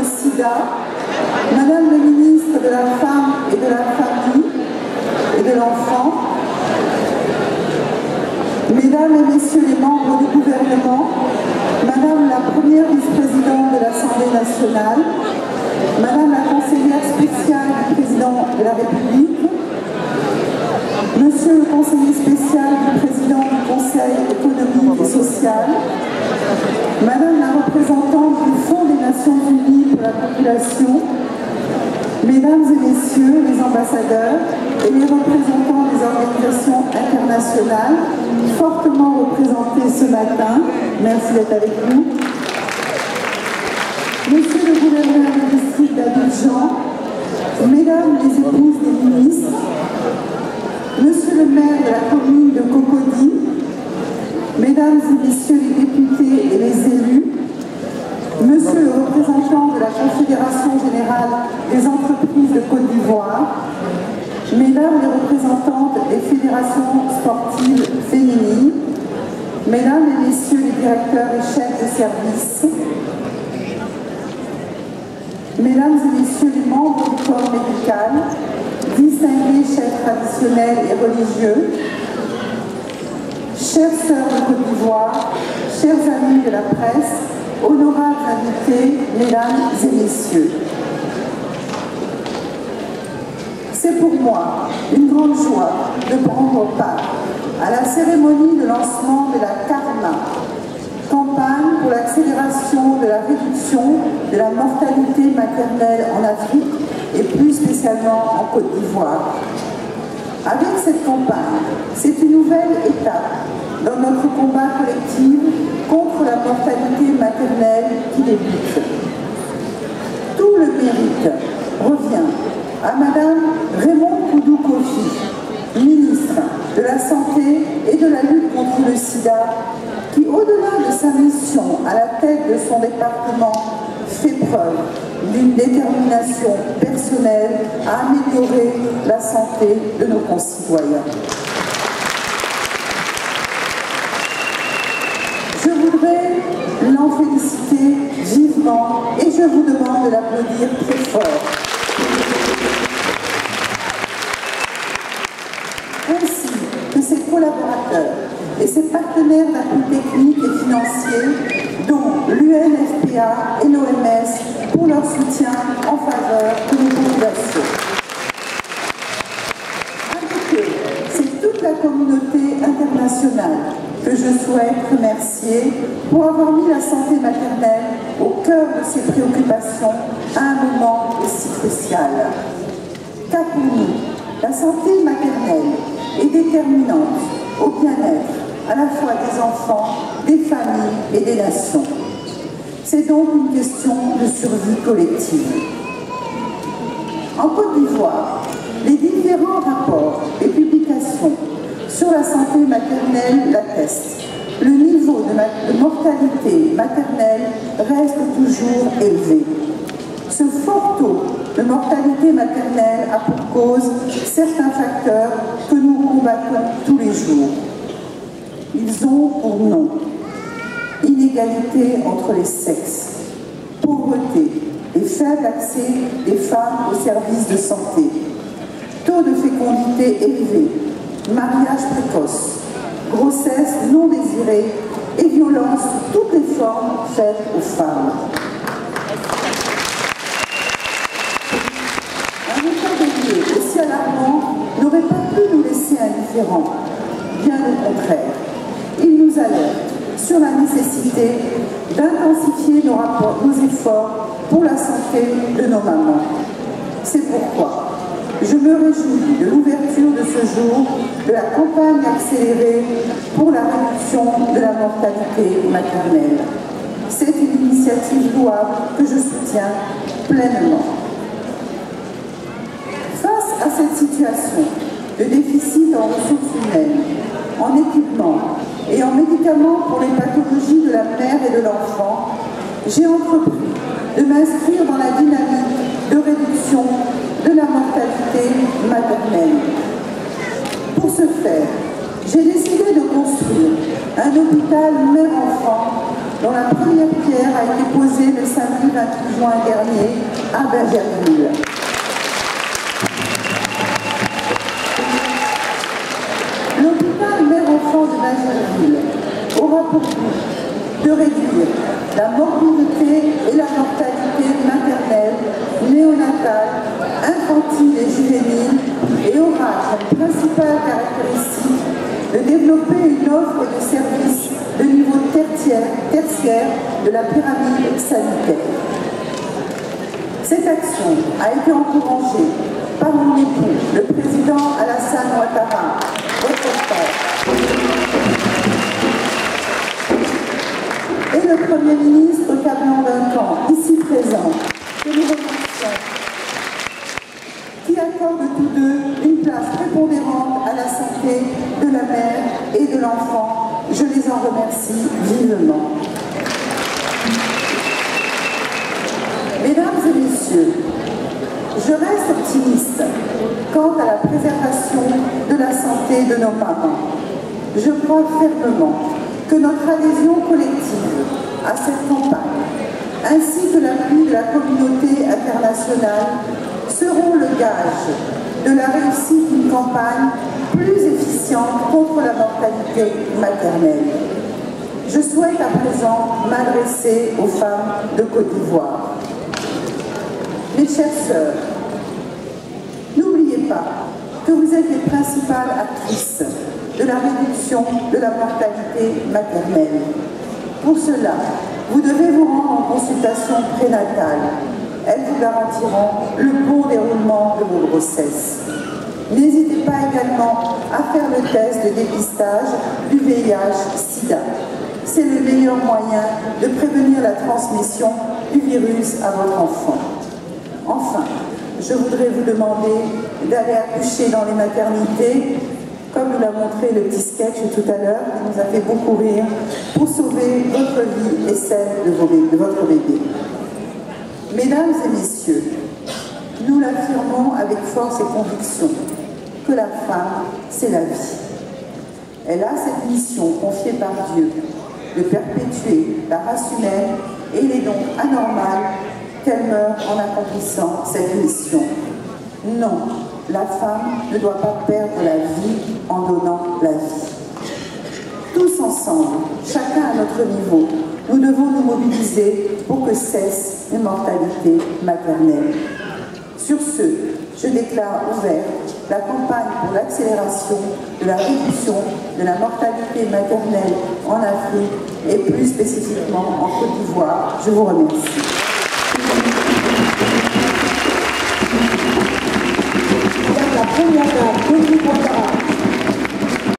SIDA, Madame le ministre de la Femme et de la Famille et de l'Enfant, Mesdames et Messieurs les membres du gouvernement, Madame la première vice-présidente de l'Assemblée nationale, Madame la conseillère spéciale du président de la République, Monsieur le conseiller spécial du président du Conseil économique et social, Madame la représentante du Fonds des Nations Unies pour la population, Mesdames et Messieurs les ambassadeurs et les représentants des organisations internationales fortement représentés ce matin, merci d'être avec nous, Monsieur le gouverneur du district d'Abidjan, Mesdames les épouses des ministres, Monsieur le maire de la commune de Cocody, Mesdames et Messieurs les députés et les élus, Monsieur le représentant de la Confédération générale des entreprises de Côte d'Ivoire, Mesdames les représentantes des fédérations sportives féminines, Mesdames et Messieurs les directeurs et chefs de service, Mesdames et Messieurs les membres du corps médical, distingués chefs traditionnels et religieux, chères sœurs de Côte d'Ivoire, chers amis de la presse, honorables invités, Mesdames et Messieurs. C'est pour moi une grande joie de prendre part à la cérémonie de lancement de la CARMA, campagne pour l'accélération de la réduction de la mortalité maternelle en Afrique et plus spécialement en Côte d'Ivoire. Avec cette campagne, c'est une nouvelle étape dans notre combat collectif contre la mortalité maternelle qui débute. Tout le mérite revient à Madame Raymond Koudou Kofi, ministre de la Santé et de la lutte contre le sida, qui, au-delà de sa mission à la tête de son département, fait preuve d'une détermination personnelle à améliorer la santé de nos concitoyens. Je voudrais l'en féliciter vivement et je vous demande de l'applaudir très fort. Ainsi que ses collaborateurs et ses partenaires d'appui technique et financier, dont l'UNFPA et l'OMS, pour leur soutien en faveur de nos populations. Avec eux, c'est toute la communauté internationale que je souhaite remercier pour avoir mis la santé maternelle au cœur de ses préoccupations à un moment aussi crucial. Car pour nous, la santé maternelle est déterminante au bien-être à la fois des enfants, des familles et des nations. C'est donc une question de survie collective. En Côte d'Ivoire, les différents rapports et publications sur la santé maternelle l'attestent. Le niveau de mortalité maternelle reste toujours élevé. Ce fort taux de mortalité maternelle a pour cause certains facteurs que nous combattons tous les jours. Ils ont pour nom inégalité entre les sexes, pauvreté et faible accès des femmes aux services de santé, taux de fécondité élevé, mariage précoce, grossesse non désirée et violence sous toutes les formes faites aux femmes. Un état de lieu aussi alarmant n'aurait pas pu nous laisser indifférents, bien au contraire. Il nous alerte sur la nécessité d'intensifier nos efforts pour la santé de nos mamans. C'est pourquoi je me réjouis de l'ouverture de ce jour de la campagne accélérée pour la réduction de la mortalité maternelle. C'est une initiative louable que je soutiens pleinement. Face à cette situation de déficit en ressources humaines, en équipement et en médicaments pour les pathologies de la mère et de l'enfant, j'ai entrepris de m'inscrire dans la dynamique de réduction de la mortalité maternelle. Pour ce faire, j'ai décidé de construire un hôpital mère-enfant dont la première pierre a été posée le samedi 28 juin dernier à Bergerville. L'hôpital mère-enfant de Bergerville aura pour but de réduire la morbidité et la mortalité maternelle, néonatale, infantile et juvénile et aura comme principale caractéristique de développer une offre de services de niveau tertiaire de la pyramide sanitaire. Cette action a été encouragée par mon époux, le président Alassane Ouattara, votre frère, et le Premier ministre Cablan Duncan, ici présent, que nous remercions, qui accordent tous deux une place prépondérante à la santé de la mère et de l'enfant. Je les en remercie vivement. Mesdames et messieurs, je reste optimiste quant à la préservation de la santé de nos parents. Je crois fermement que notre adhésion collective à cette campagne, ainsi que l'appui de la communauté internationale, seront le gage de la réussite d'une campagne plus efficiente contre la mortalité maternelle. Je souhaite à présent m'adresser aux femmes de Côte d'Ivoire. Mes chères sœurs, n'oubliez pas que vous êtes les principales actrices de la réduction de la mortalité maternelle. Pour cela, vous devez vous rendre en consultation prénatale. Elles vous garantiront le bon déroulement de vos grossesses. N'hésitez pas également à faire le test de dépistage du VIH/SIDA. C'est le meilleur moyen de prévenir la transmission du virus à votre enfant. Enfin, je voudrais vous demander d'aller accoucher dans les maternités, comme nous l'a montré le petit sketch tout à l'heure, qui nous a fait beaucoup rire, pour sauver votre vie et celle de votre bébé. Mesdames et messieurs, nous l'affirmons avec force et conviction, que la femme, c'est la vie. Elle a cette mission confiée par Dieu de perpétuer la race humaine et il est donc anormal qu'elle meure en accomplissant cette mission. Non, la femme ne doit pas perdre la vie en donnant la vie. Tous ensemble, chacun à notre niveau, nous devons nous mobiliser pour que cesse l'immortalité maternelle. Sur ce, je déclare ouverte la campagne pour l'accélération de la réduction de la mortalité maternelle en Afrique et plus spécifiquement en Côte d'Ivoire. Je vous remercie. La première dame,